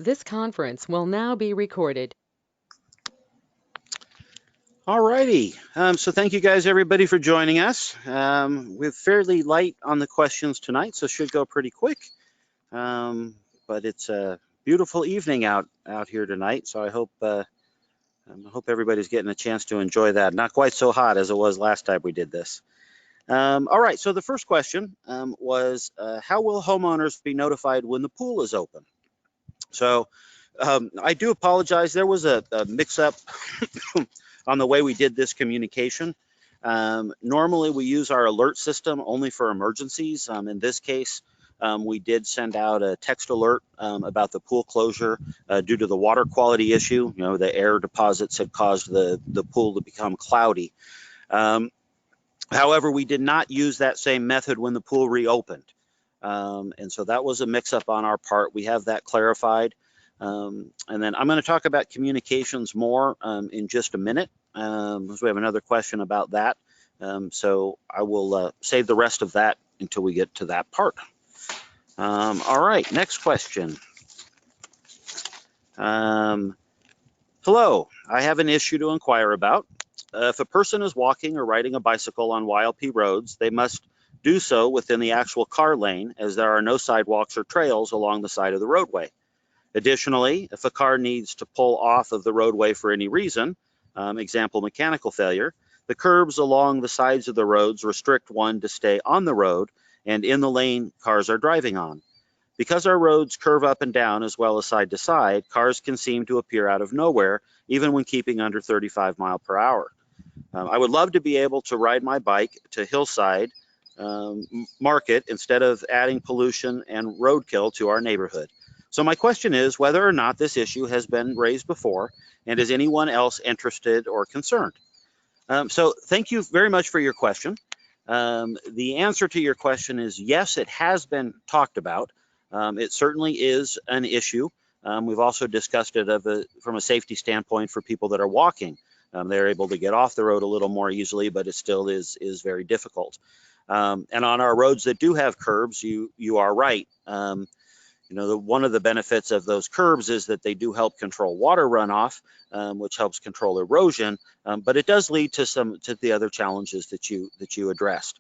This conference will now be recorded. All righty. So thank you guys, everybody, for joining us. We're fairly light on the questions tonight, so should go pretty quick. But it's a beautiful evening out here tonight, so I hope everybody's getting a chance to enjoy that. Not quite so hot as it was last time we did this. All right. So the first question was, how will homeowners be notified when the pool is open? So I do apologize. There was a mix-up on the way we did this communication. Normally we use our alert system only for emergencies. In this case, we did send out a text alert about the pool closure due to the water quality issue. You know, the air deposits had caused the pool to become cloudy. However, we did not use that same method when the pool reopened. And so that was a mix-up on our part. We have that clarified. And then I'm going to talk about communications more in just a minute, because we have another question about that. So I will save the rest of that until we get to that part. All right, next question. Hello, I have an issue to inquire about. If a person is walking or riding a bicycle on YLP roads, they must do so within the actual car lane, as there are no sidewalks or trails along the side of the roadway. Additionally, if a car needs to pull off of the roadway for any reason, example, mechanical failure, the curbs along the sides of the roads restrict one to stay on the road and in the lane cars are driving on. Because our roads curve up and down as well as side to side, cars can seem to appear out of nowhere, even when keeping under 35 miles per hour. I would love to be able to ride my bike to Hillside Market instead of adding pollution and roadkill to our neighborhood. So my question is whether or not this issue has been raised before, and is anyone else interested or concerned? So thank you very much for your question. The answer to your question is yes, it has been talked about. It certainly is an issue. We've also discussed it from a safety standpoint for people that are walking. They're able to get off the road a little more easily, but it still is very difficult. And on our roads that do have curbs, you are right. You know, one of the benefits of those curbs is that they do help control water runoff, which helps control erosion, but it does lead to the other challenges that you addressed.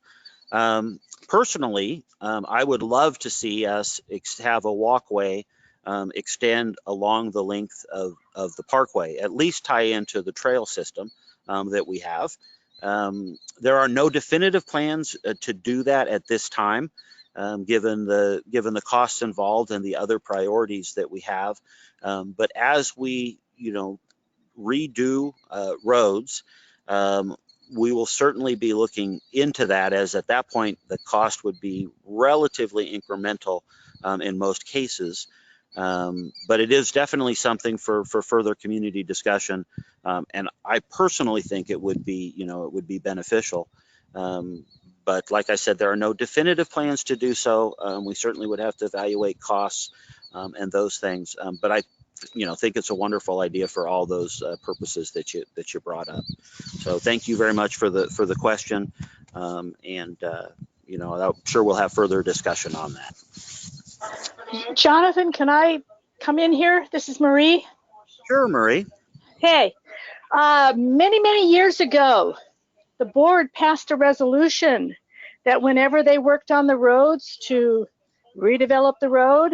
Personally, I would love to see us have a walkway extend along the length of the parkway, at least tie into the trail system that we have. There are no definitive plans to do that at this time, given the costs involved and the other priorities that we have. But as we, redo roads, we will certainly be looking into that, as at that point the cost would be relatively incremental in most cases. But it is definitely something for further community discussion, and I personally think it would be beneficial. But like I said, there are no definitive plans to do so. We certainly would have to evaluate costs and those things. But I, think it's a wonderful idea for all those purposes that you brought up. So thank you very much for the question, and I'm sure we'll have further discussion on that. Jonathan, can I come in here? This is Marie. Sure, Marie. Hey, many, many years ago, the board passed a resolution that whenever they worked on the roads to redevelop the road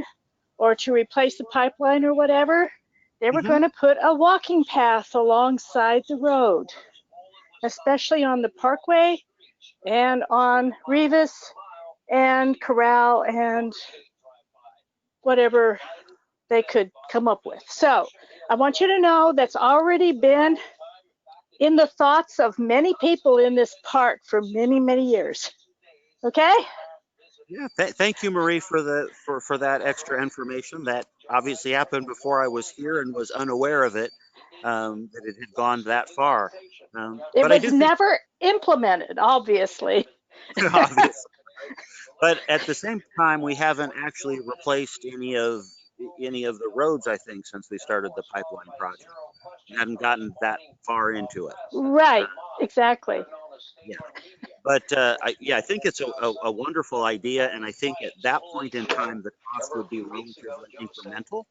or to replace the pipeline or whatever, they were going to put a walking path alongside the road, especially on the parkway and on Rivas and Corral and whatever they could come up with. So I want you to know that's already been in the thoughts of many people in this park for many, many years. Okay? Yeah, thank you, Marie, for that extra information. That obviously happened before I was here and was unaware of it, that it had gone that far. It was never implemented, obviously. Obviously. But at the same time, we haven't actually replaced any of the roads, I think, since we started the pipeline project. We hadn't gotten that far into it. Right, exactly. Yeah. But yeah, I think it's a wonderful idea, and I think at that point in time the cost would be relatively incremental.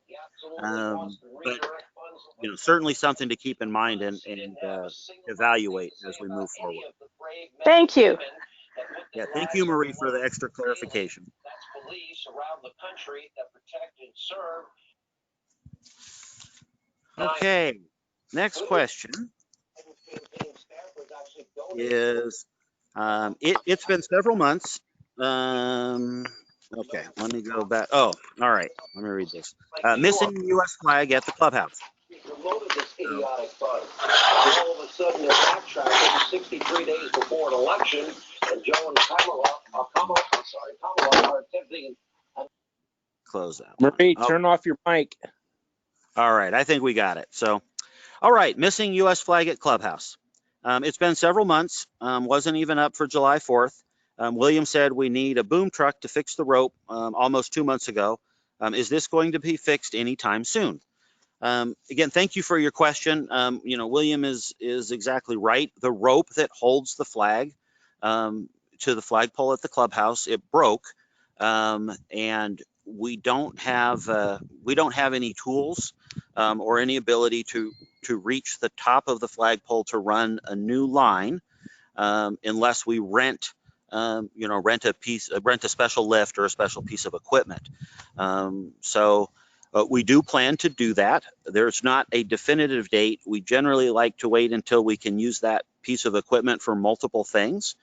But certainly something to keep in mind and evaluate as we move forward. Thank you. Yeah, thank you, Marie, for the extra clarification. Okay, next question is, it's been several months. Okay, let me go back. Oh, all right, let me read this. Missing U.S. flag at the clubhouse. Idiotic buzz. All of a sudden, they're backtracking 63 days before an election, and Joe and Kamala are attempting. Close that. Marie, turn off your mic. All right, I think we got it. So, all right, missing U.S. flag at clubhouse. It's been several months. Wasn't even up for July 4th. William said we need a boom truck to fix the rope almost 2 months ago. Is this going to be fixed anytime soon? Again, thank you for your question. William is exactly right. The rope that holds the flag to the flagpole at the clubhouse, it broke, and we don't have any tools or any ability to reach the top of the flagpole to run a new line unless we rent a special lift or a special piece of equipment. So we do plan to do that. There's not a definitive date. We generally like to wait until we can use that piece of equipment for multiple things.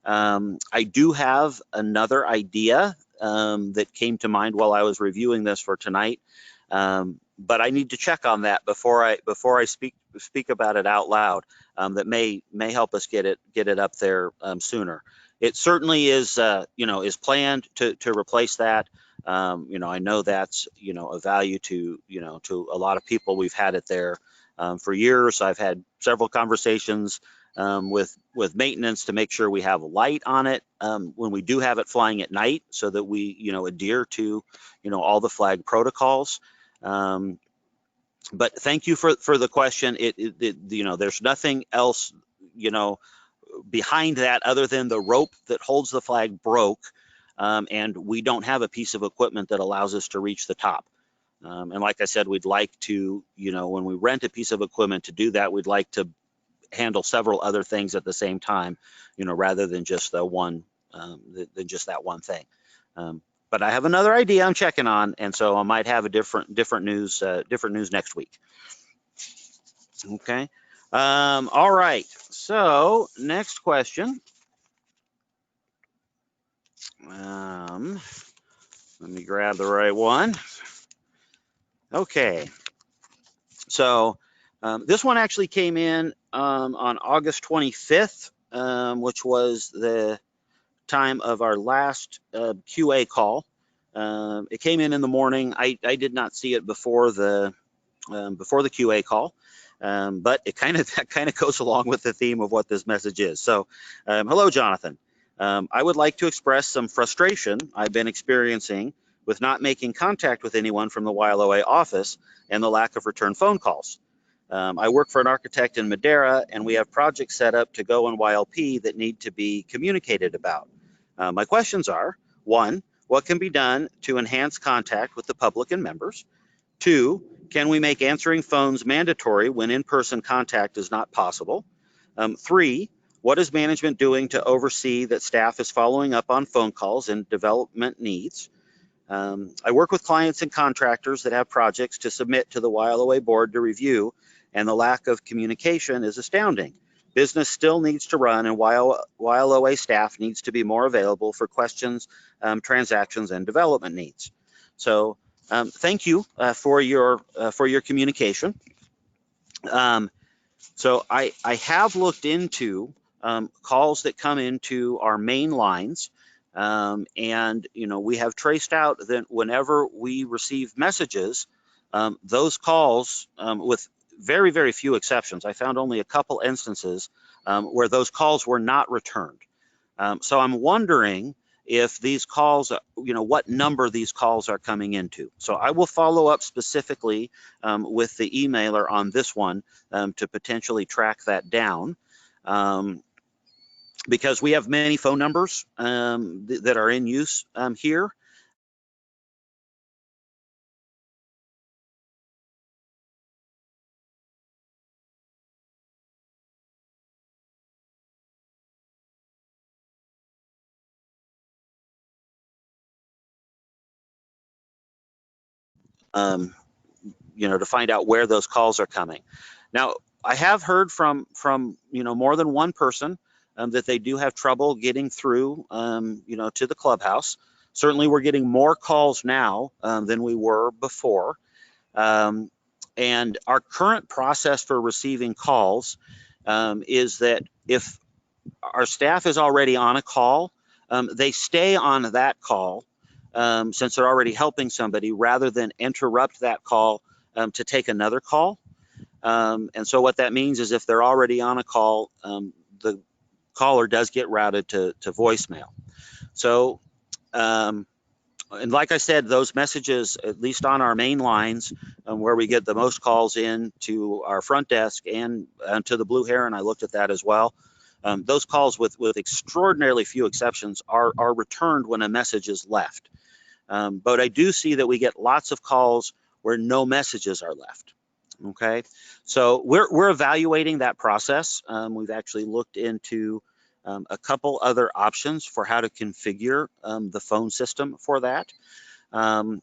I do have another idea that came to mind while I was reviewing this for tonight, but I need to check on that before I speak about it out loud. That may help us get it up there sooner. It certainly is planned to replace that. I know that's a value to a lot of people. We've had it there for years. I've had several conversations with maintenance to make sure we have a light on it when we do have it flying at night, so that we adhere to all the flag protocols. But thank you for the question. There's nothing else behind that other than the rope that holds the flag broke, and we don't have a piece of equipment that allows us to reach the top. And like I said, we'd like to, when we rent a piece of equipment to do that, we'd like to handle several other things at the same time, rather than just that one thing. But I have another idea I'm checking on, and so I might have a different news next week. Okay. All right. So next question. Let me grab the right one. Okay. So this one actually came in on August 25th, which was the time of our last QA call. It came in the morning. I did not see it before the QA call, but it kind of goes along with the theme of what this message is. So, hello, Jonathan. I would like to express some frustration I've been experiencing with not making contact with anyone from the YLOA office and the lack of return phone calls. I work for an architect in Madera, and we have projects set up to go on YLP that need to be communicated about. My questions are: 1, what can be done to enhance contact with the public and members? 2, can we make answering phones mandatory when in-person contact is not possible? 3, what is management doing to oversee that staff is following up on phone calls and development needs? I work with clients and contractors that have projects to submit to the YLOA board to review, and the lack of communication is astounding. Business still needs to run, and YLOA staff needs to be more available for questions, transactions, and development needs. So thank you for your communication. So I have looked into calls that come into our main lines, and we have traced out that whenever we receive messages, those calls, with very, very few exceptions, I found only a couple instances where those calls were not returned. So I'm wondering if these calls, what number these calls are coming into. So I will follow up specifically with the emailer on this one to potentially track that down. because we have many phone numbers that are in use here. To find out where those calls are coming. Now, I have heard from more than one person that they do have trouble getting through to the clubhouse. Certainly, we're getting more calls now than we were before. And our current process for receiving calls is that if our staff is already on a call, they stay on that call since they're already helping somebody, rather than interrupt that call to take another call. And so what that means is if they're already on a call, the caller does get routed to voicemail. So, and like I said, those messages, at least on our main lines, where we get the most calls in to our front desk and to the Blue Heron, I looked at that as well. Those calls, with extraordinarily few exceptions, are returned when a message is left. But I do see that we get lots of calls where no messages are left. Okay, so we're evaluating that process. We've actually looked into a couple other options for how to configure the phone system for that. That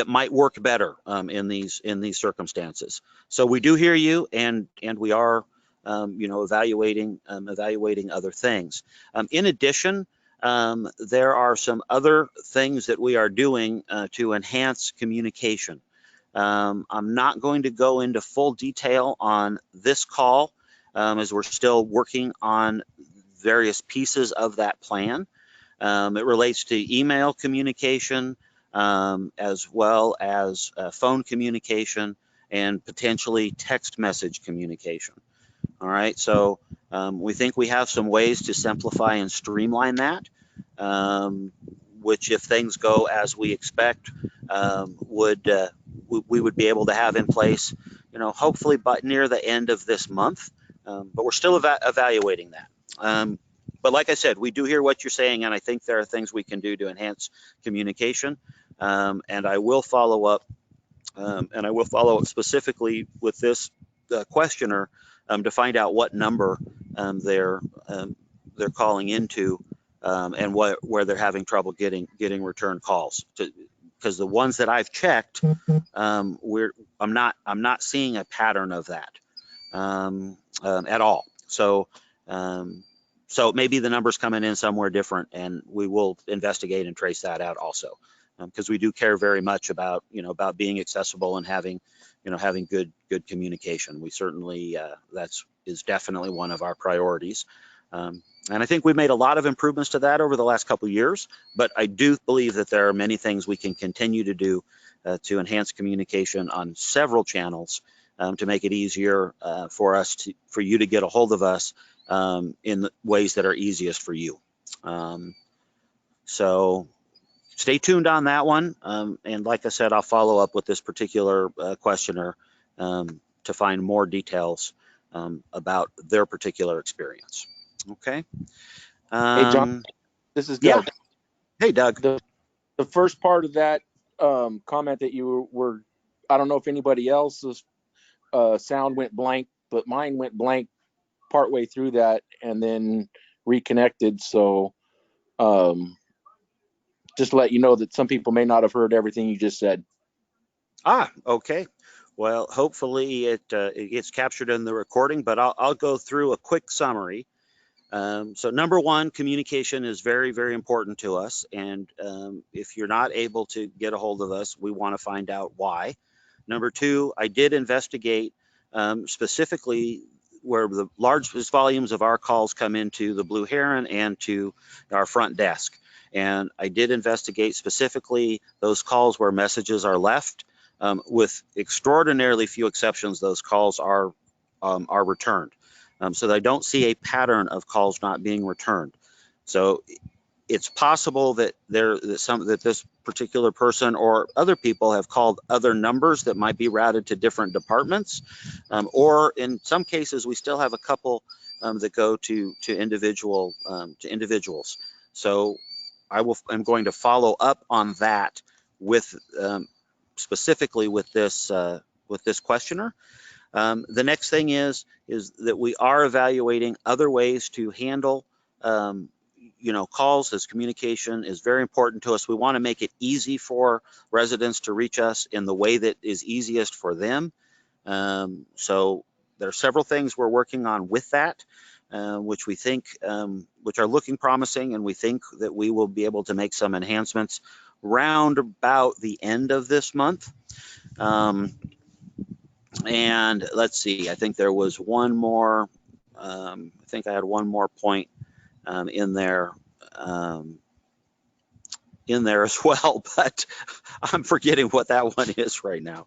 might work better in these circumstances. So we do hear you, and we are evaluating other things. In addition, there are some other things that we are doing to enhance communication. I'm not going to go into full detail on this call as we're still working on various pieces of that plan. It relates to email communication, as well as phone communication and potentially text message communication. All right, so we think we have some ways to simplify and streamline that, which, if things go as we expect, we would be able to have in place, hopefully but near the end of this month. But we're still evaluating that. But like I said, we do hear what you're saying, and I think there are things we can do to enhance communication. And I will follow up, specifically with this questioner to find out what number they're calling into, and where they're having trouble getting return calls. Because the ones that I've checked, I'm not seeing a pattern of that at all. So maybe the number's coming in somewhere different, and we will investigate and trace that out also, because we do care very much about being accessible and having good communication. We certainly is definitely one of our priorities. And I think we've made a lot of improvements to that over the last couple of years, but I do believe that there are many things we can continue to do to enhance communication on several channels to make it easier for you to get a hold of us in the ways that are easiest for you. So stay tuned on that one. And like I said, I'll follow up with this particular questioner to find more details about their particular experience. Okay. Hey, John, this is Doug. Yeah. Hey, Doug. The first part of that comment that you were, I don't know if anybody else's sound went blank, but mine went blank partway through that and then reconnected. So just to let you know that some people may not have heard everything you just said. Okay. Well, hopefully it gets captured in the recording, but I'll go through a quick summary. So number one, communication is very, very important to us. And if you're not able to get a hold of us, we want to find out why. Number two, I did investigate specifically where the largest volumes of our calls come into the Blue Heron and to our front desk. And I did investigate specifically those calls where messages are left. With extraordinarily few exceptions, those calls are returned. So that I don't see a pattern of calls not being returned. So it's possible that this particular person or other people have called other numbers that might be routed to different departments, or in some cases we still have a couple that go to individuals. So I'm going to follow up on that with specifically with this questioner. The next thing is that we are evaluating other ways to handle calls, as communication is very important to us. We want to make it easy for residents to reach us in the way that is easiest for them. So there are several things we're working on with that, which we think, which are looking promising, and we think that we will be able to make some enhancements round about the end of this month. And let's see, I think there was one more, I think I had one more point in there as well, but I'm forgetting what that one is right now.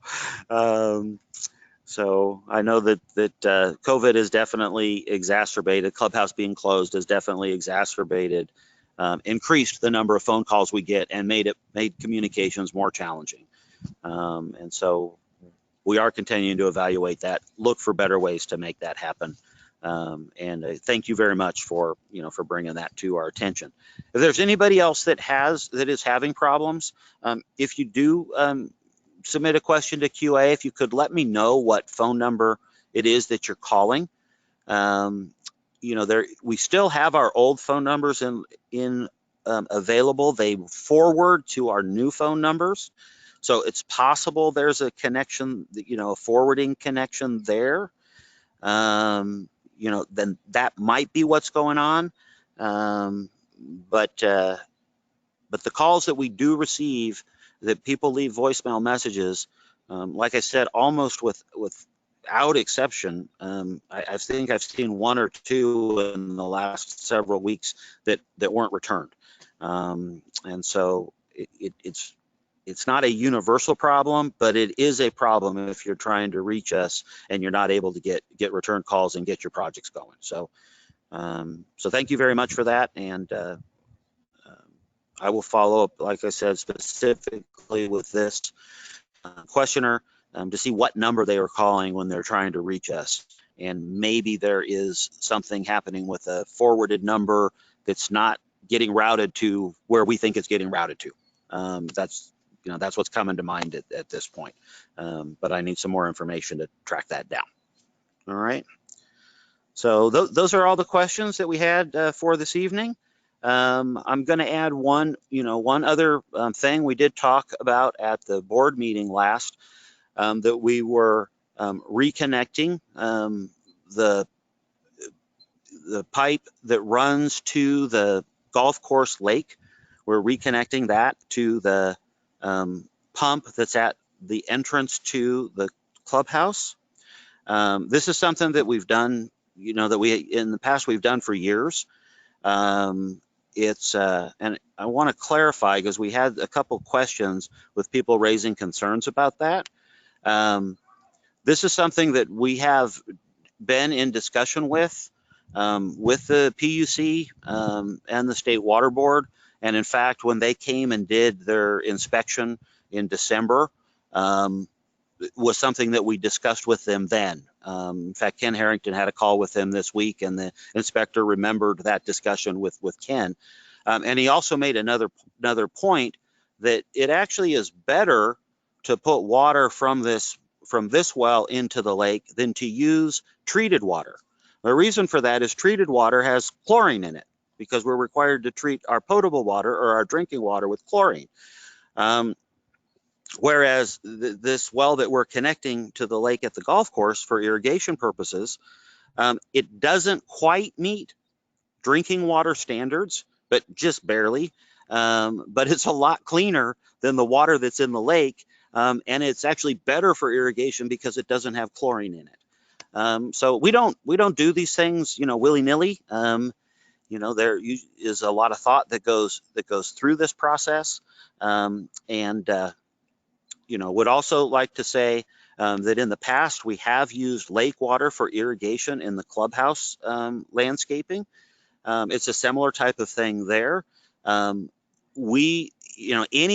So I know that COVID has definitely exacerbated, Clubhouse being closed has definitely exacerbated, increased the number of phone calls we get and made communications more challenging. And so we are continuing to evaluate that, look for better ways to make that happen. And thank you very much for bringing that to our attention. If there's anybody else that is having problems, if you do submit a question to QA, if you could let me know what phone number it is that you're calling. We still have our old phone numbers available. They forward to our new phone numbers. So it's possible there's a connection, a forwarding connection there. Then that might be what's going on. But the calls that we do receive, that people leave voicemail messages, like I said, almost without exception, I think I've seen one or two in the last several weeks that weren't returned. And so it's not a universal problem, but it is a problem if you're trying to reach us and you're not able to get return calls and get your projects going. So thank you very much for that. And I will follow up, like I said, specifically with this questioner to see what number they are calling when they're trying to reach us. And maybe there is something happening with a forwarded number that's not getting routed to where we think it's getting routed to. That's what's coming to mind at this point. But I need some more information to track that down. All right. So those are all the questions that we had for this evening. I'm going to add one other thing we did talk about at the board meeting last, that we were reconnecting the pipe that runs to the golf course lake. We're reconnecting that to the pump that's at the entrance to the clubhouse. This is something that we've done, that in the past we've done for years. And I want to clarify, because we had a couple questions with people raising concerns about that. This is something that we have been in discussion with the PUC and the State Water Board. And in fact, when they came and did their inspection in December, was something that we discussed with them then. In fact, Ken Harrington had a call with them this week, and the inspector remembered that discussion with Ken. And he also made another point that it actually is better to put water from this well into the lake than to use treated water. The reason for that is treated water has chlorine in it, because we're required to treat our potable water or our drinking water with chlorine. Whereas this well that we're connecting to the lake at the golf course for irrigation purposes, it doesn't quite meet drinking water standards, but just barely. But it's a lot cleaner than the water that's in the lake, and it's actually better for irrigation because it doesn't have chlorine in it. So we don't do these things, willy-nilly. There is a lot of thought that goes through this process, would also like to say that in the past we have used lake water for irrigation in the clubhouse landscaping. It's a similar type of thing there. Any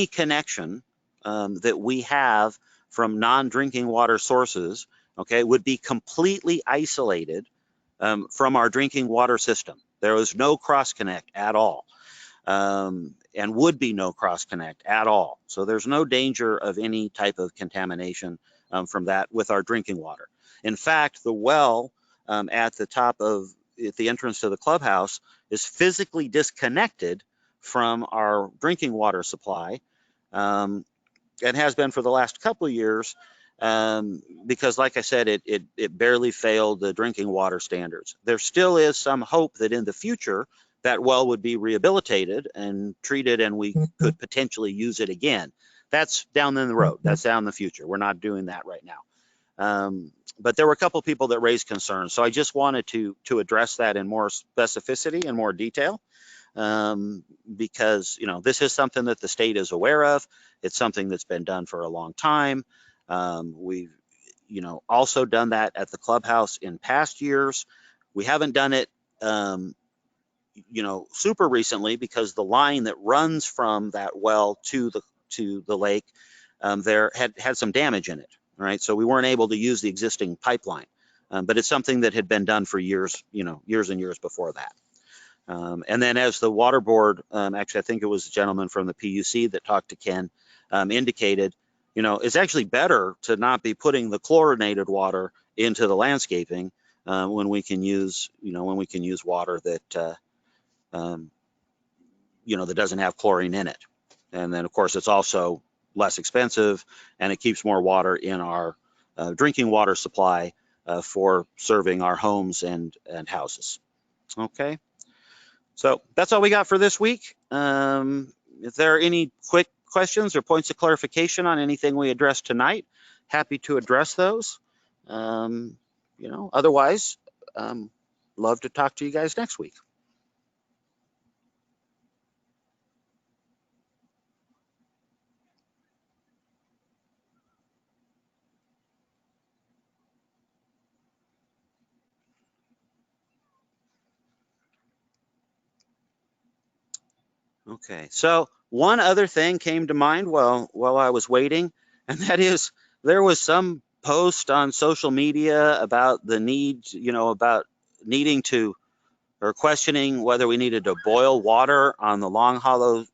connection that we have from non-drinking water sources, would be completely isolated from our drinking water system. There was no cross connect at all, and would be no cross connect at all. So there's no danger of any type of contamination from that with our drinking water. In fact, the well at the entrance to the clubhouse is physically disconnected from our drinking water supply, and has been for the last couple of years, because like I said, it barely failed the drinking water standards. There still is some hope that in the future that well would be rehabilitated and treated, and we could potentially use it again. That's down in the road. That's down in the future. We're not doing that right now. But there were a couple people that raised concerns, so I just wanted to address that in more specificity and more detail, because this is something that the state is aware of. It's something that's been done for a long time. We've also done that at the clubhouse in past years. We haven't done it super recently, because the line that runs from that well to the lake there had some damage in it. Right, so we weren't able to use the existing pipeline, but it's something that had been done for years, years and years before that. And then as the water board, actually I think it was a gentleman from the PUC that talked to Ken, indicated, it's actually better to not be putting the chlorinated water into the landscaping when we can use, water that, that doesn't have chlorine in it. And then of course it's also less expensive, and it keeps more water in our drinking water supply for serving our homes and houses. Okay, so that's all we got for this week. If there are any quick questions or points of clarification on anything we addressed tonight, happy to address those. Otherwise, love to talk to you guys next week. Okay, so one other thing came to mind while I was waiting, and that is there was some post on social media about the need, about needing to, or questioning whether we needed to boil water on the Long Hollow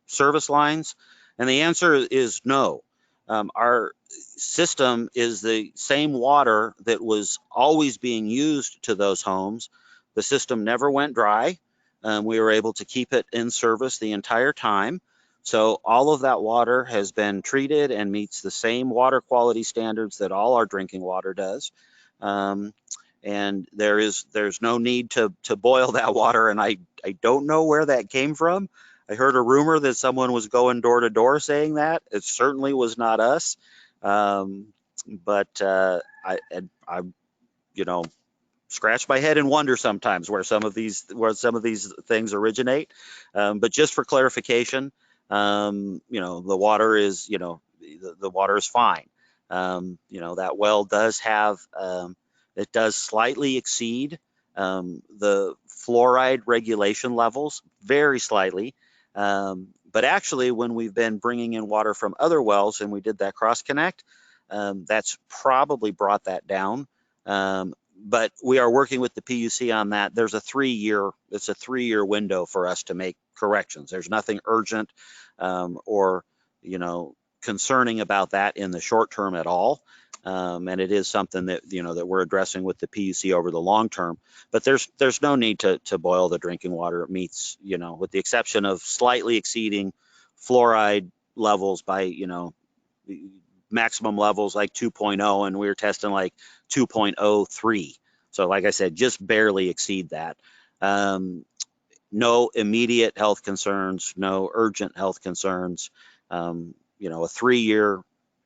service lines, and the answer is no. Our system is the same water that was always being used to those homes. The system never went dry. We were able to keep it in service the entire time. So all of that water has been treated and meets the same water quality standards that all our drinking water does. And there's no need to boil that water. And I don't know where that came from. I heard a rumor that someone was going door to door saying that. It certainly was not us. But I scratch my head and wonder sometimes where some of these things originate. But just for clarification, the water is the water is fine. That well does have it does slightly exceed the fluoride regulation levels, very slightly. But actually, when we've been bringing in water from other wells and we did that cross connect, that's probably brought that down. But we are working with the PUC on that. There's a 3-year window for us to make corrections. There's nothing urgent or concerning about that in the short term at all. And it is something that that we're addressing with the PUC over the long term. But there's no need to boil the drinking water. It meets, with the exception of slightly exceeding fluoride levels by maximum levels like 2.0, and we were testing like 2.03. So like I said, just barely exceed that. No immediate health concerns, no urgent health concerns. A 3-year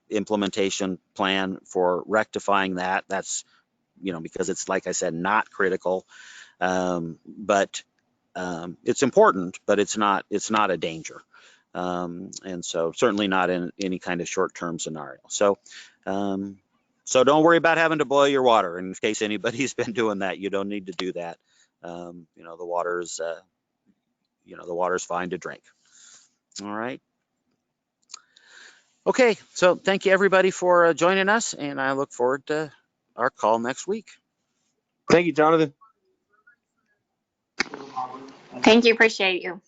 implementation plan for rectifying that. That's, because it's, like I said, not critical, but it's important, but it's not a danger. And so certainly not in any kind of short-term scenario. So don't worry about having to boil your water. In case anybody's been doing that, you don't need to do that. The water's fine to drink. All right. Okay, so thank you everybody for joining us, and I look forward to our call next week. Thank you, Jonathan. Thank you. Appreciate you.